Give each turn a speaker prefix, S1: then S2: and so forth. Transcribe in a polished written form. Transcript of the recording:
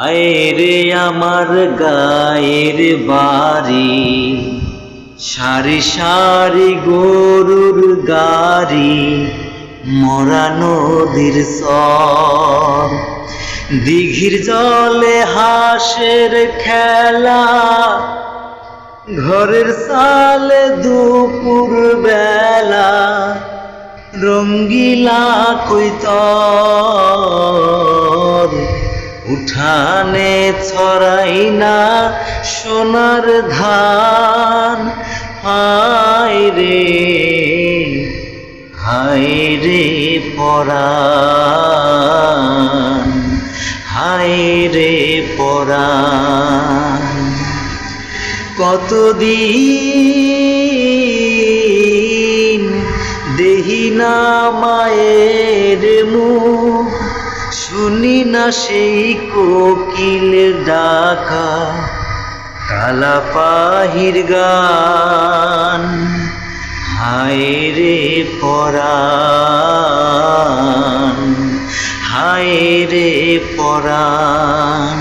S1: আয়রে আমার গায়ের বাড়ি, সারি সারি গরুর গাড়ি, মরা নদীর সর, দিঘির জলে হাঁসের খেলা, ঘরের সালে দুপুর বেলা, রঙ্গিলা কৈতর, উঠানে ছড়াই না সোনার ধান। হায় রে পরাণ, হায় রে পরাণ। কতদিন দেহি না মায়ের মুখ, শুনি না সেই কোকিলের ডাকা, কালা পাহির গান। হায় রে পরাণ, হায় রে পরাণ।